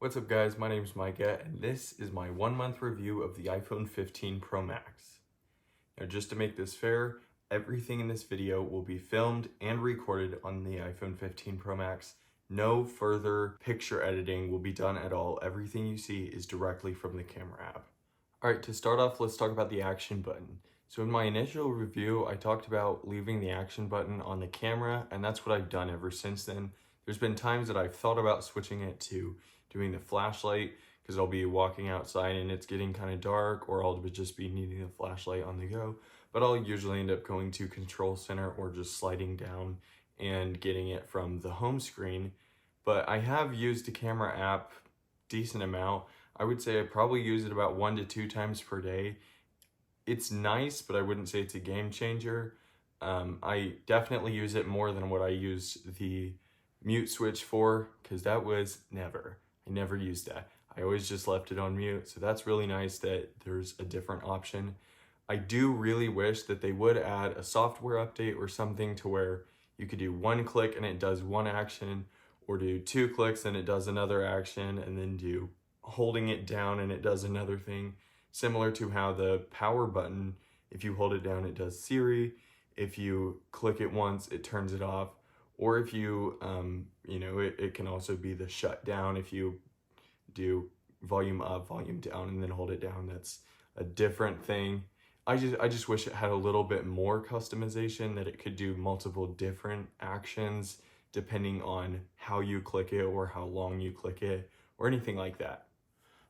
What's up guys, my name is Micah and this is my 1 month review of the iPhone 15 Pro Max. Now just to make this fair, everything in this video will be filmed and recorded on the iPhone 15 Pro Max. No further picture editing will be done at all. Everything you see is directly from the camera app. Alright, to start off, let's talk about the action button. So in my initial review, I talked about leaving the action button on the camera, and that's what I've done ever since then. There's been times that I've thought about switching it to doing the flashlight because I'll be walking outside and it's getting kind of dark, or I'll just be needing the flashlight on the go. But I'll usually end up going to Control Center or just sliding down and getting it from the home screen. But I have used the camera app decent amount. I would say I probably use it about 1 to 2 times per day. It's nice, but I wouldn't say it's a game changer. I definitely use it more than what I use the mute switch for, because that was I never used that. I always just left it on mute, so that's really nice that there's a different option. I do really wish that they would add a software update or something to where you could do 1 click and it does 1 action, or do 2 clicks and it does another action, and then do holding it down and it does another thing. Similar to how the power button, if you hold it down, it does Siri. If you click it once, it turns it off. Or if you, it can also be the shutdown. If you do volume up, volume down, and then hold it down, that's a different thing. I just wish it had a little bit more customization, that it could do multiple different actions depending on how you click it or how long you click it or anything like that.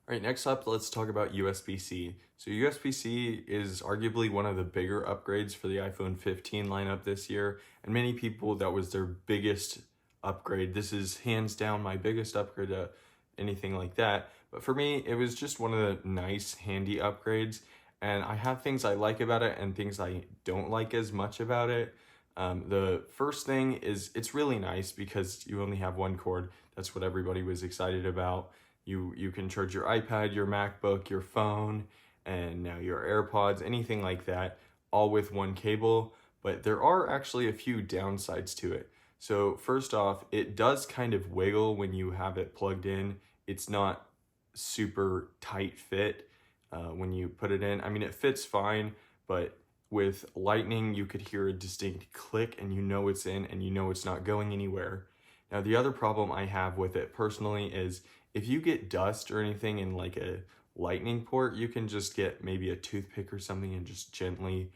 All right, next up, let's talk about USB-C. So USB-C is arguably one of the bigger upgrades for the iPhone 15 lineup this year, and many people, that was their biggest upgrade. This is hands down my biggest upgrade to anything like that. But for me, it was just one of the nice, handy upgrades, and I have things I like about it and things I don't like as much about it. The first thing is it's really nice because you only have 1 cord. That's what everybody was excited about. You can charge your iPad, your MacBook, your phone, and now your AirPods, anything like that, all with 1 cable. But there are actually a few downsides to it. So first off, it does kind of wiggle when you have it plugged in. It's not super tight fit when you put it in. I mean, it fits fine, but with lightning, you could hear a distinct click and you know it's in and you know it's not going anywhere. Now, the other problem I have with it personally is if you get dust or anything in like a lightning port, you can just get maybe a toothpick or something and just gently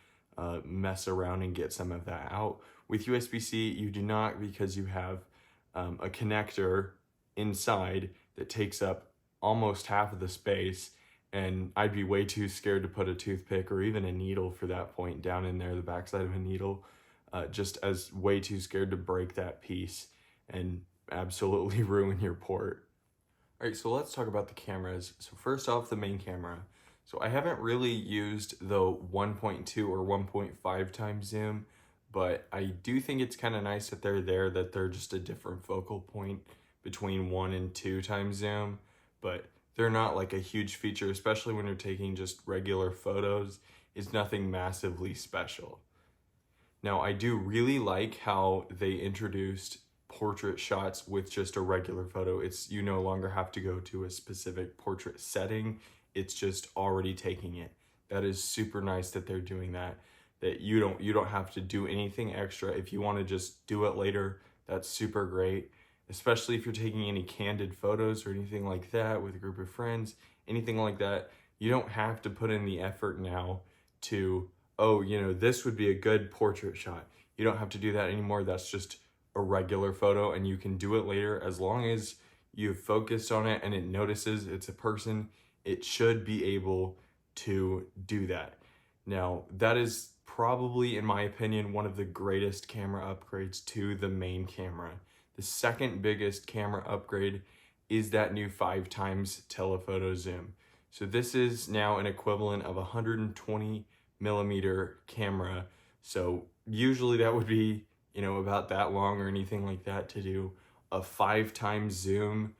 mess around and get some of that out. With USB-C, you do not, because you have a connector inside that takes up almost half of the space, and I'd be way too scared to put a toothpick or even a needle for that point down in there, the backside of a needle, just as way too scared to break that piece and absolutely ruin your port. All right, so let's talk about the cameras. So first off, the main camera. So I haven't really used the 1.2 or 1.5 times zoom, but I do think it's kind of nice that they're there, that they're just a different focal point between 1 and 2 times zoom, but they're not like a huge feature, especially when you're taking just regular photos. It's nothing massively special. Now, I do really like how they introduced portrait shots with just a regular photo. It's, you no longer have to go to a specific portrait setting. It's just already taking it. That is super nice that they're doing that. That you don't have to do anything extra. If you want to just do it later, that's super great. Especially if you're taking any candid photos or anything like that with a group of friends, anything like that. You don't have to put in the effort now to, oh, this would be a good portrait shot. You don't have to do that anymore. That's just a regular photo, and you can do it later as long as you've focused on it and it notices it's a person. It should be able to do that. Now, that is probably, in my opinion, one of the greatest camera upgrades to the main camera. The second biggest camera upgrade is that new 5 times telephoto zoom. So this is now an equivalent of a 120 millimeter camera. So usually that would be, about that long or anything like that to do a 5 times zoom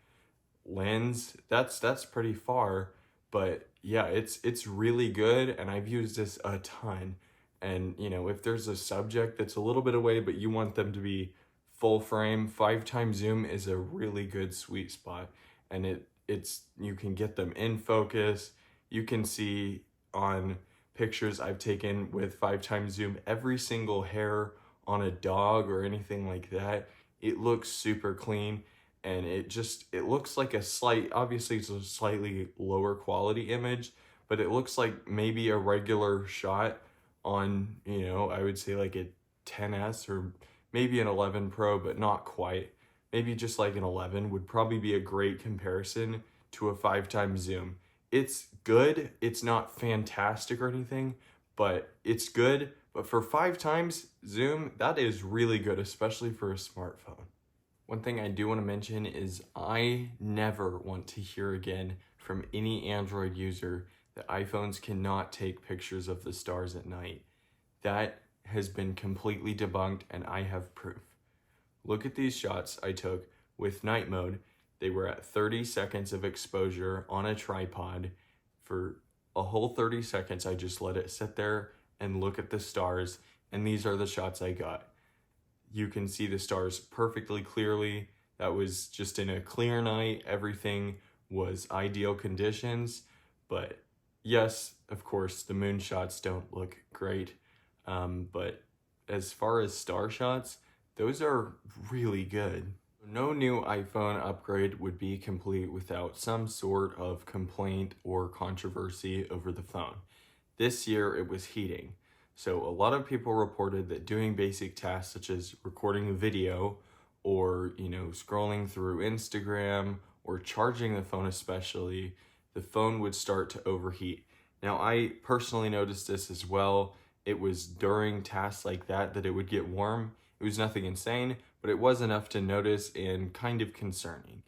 lens. That's pretty far, but yeah, it's really good, and I've used this a ton. And if there's a subject that's a little bit away but you want them to be full frame, 5 times zoom is a really good sweet spot, and it you can get them in focus. You can see on pictures I've taken with 5x zoom every single hair on a dog or anything like that. It looks super clean, and it looks like obviously it's a slightly lower quality image, but it looks like maybe a regular shot on, I would say like a 10S or maybe an 11 Pro, but not quite. Maybe just like an 11 would probably be a great comparison to a 5x zoom. It's good. It's not fantastic or anything, but it's good. But for 5x zoom, that is really good, especially for a smartphone. One thing I do want to mention is I never want to hear again from any Android user that iPhones cannot take pictures of the stars at night. That has been completely debunked, and I have proof. Look at these shots I took with night mode. They were at 30 seconds of exposure on a tripod. For a whole 30 seconds, I just let it sit there and look at the stars, and these are the shots I got. You can see the stars perfectly clearly. That was just in a clear night. Everything was ideal conditions, but yes, of course, the moon shots don't look great. But as far as star shots, those are really good. No new iPhone upgrade would be complete without some sort of complaint or controversy over the phone. This year it was heating. So a lot of people reported that doing basic tasks such as recording a video or, scrolling through Instagram or charging the phone especially, the phone would start to overheat. Now, I personally noticed this as well. It was during tasks like that it would get warm. It was nothing insane, but it was enough to notice and kind of concerning.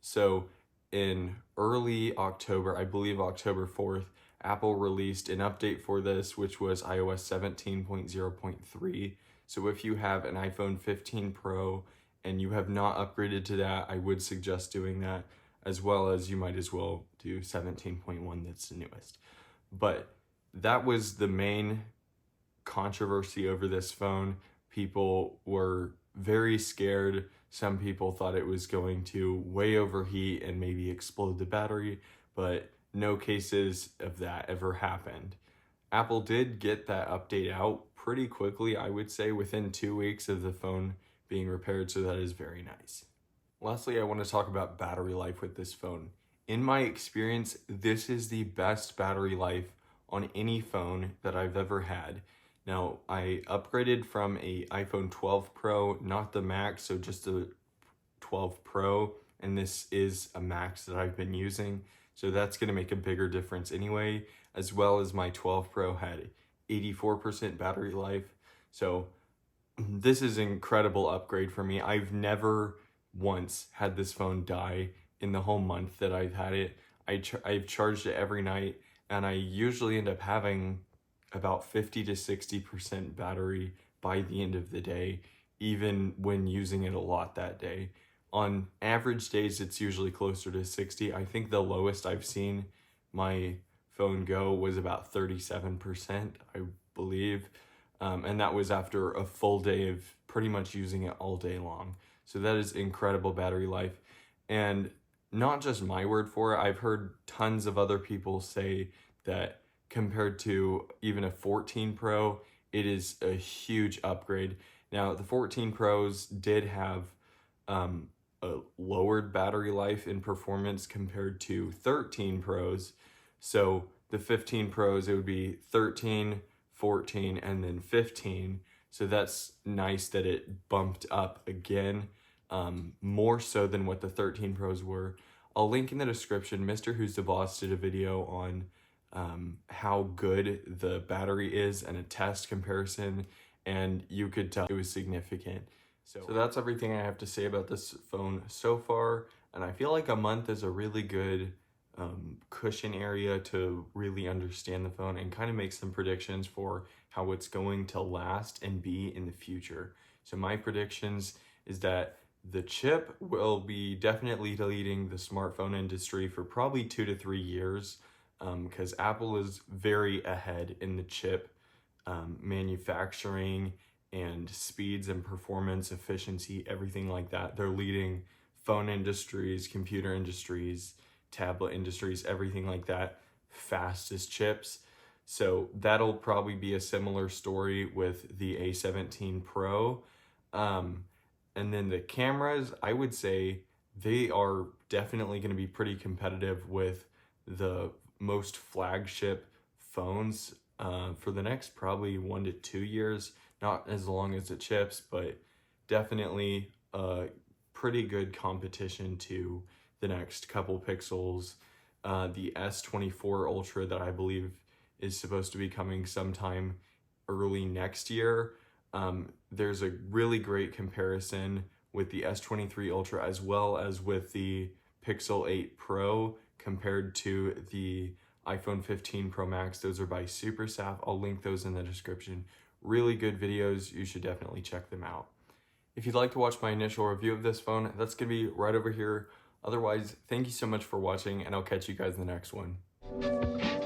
So in early October, I believe October 4th, Apple released an update for this, which was iOS 17.0.3. So if you have an iPhone 15 Pro and you have not upgraded to that, I would suggest doing that, as well as you might as well do 17.1, that's the newest. But that was the main controversy over this phone. People were very scared. Some people thought it was going to way overheat and maybe explode the battery, but no cases of that ever happened. Apple did get that update out pretty quickly, I would say within 2 weeks of the phone being repaired, so that is very nice. Lastly, I want to talk about battery life with this phone. In my experience, this is the best battery life on any phone that I've ever had. Now, I upgraded from a iPhone 12 Pro, not the Max, so just the 12 Pro, and this is a Max that I've been using, so that's going to make a bigger difference anyway, as well as my 12 Pro had 84% battery life, so this is an incredible upgrade for me. I've never once had this phone die in the whole month that I've had it. I've charged it every night, and I usually end up having about 50 to 60% battery by the end of the day, even when using it a lot that day. On average days, it's usually closer to 60. I think the lowest I've seen my phone go was about 37%, I believe. And that was after a full day of pretty much using it all day long. So that is incredible battery life. And not just my word for it, I've heard tons of other people say that compared to even a 14 Pro, it is a huge upgrade. Now, the 14 Pros did have a lowered battery life in performance compared to 13 Pros. So the 15 Pros, it would be 13, 14, and then 15. So that's nice that it bumped up again, more so than what the 13 Pros were. I'll link in the description. Mr. Who's the Boss did a video on how good the battery is and a test comparison, and you could tell it was significant. So that's everything I have to say about this phone so far, and I feel like a month is a really good cushion area to really understand the phone and kind of make some predictions for how it's going to last and be in the future. So my predictions is that the chip will be definitely leading the smartphone industry for probably 2 to 3 years, because Apple is very ahead in the chip manufacturing and speeds and performance, efficiency, everything like that. They're leading phone industries, computer industries, tablet industries, everything like that, fastest chips. So that'll probably be a similar story with the A17 Pro. And then the cameras, I would say they are definitely going to be pretty competitive with the most flagship phones for the next probably 1 to 2 years. Not as long as it chips, but definitely pretty good competition to the next couple Pixels. The S23 Ultra that I believe is supposed to be coming sometime early next year. There's a really great comparison with the S23 Ultra as well as with the Pixel 8 Pro compared to the iPhone 15 Pro Max. Those are by SuperSaf. I'll link those in the description. Really good videos. You should definitely check them out. If you'd like to watch my initial review of this phone, that's going to be right over here. Otherwise, thank you so much for watching, and I'll catch you guys in the next one.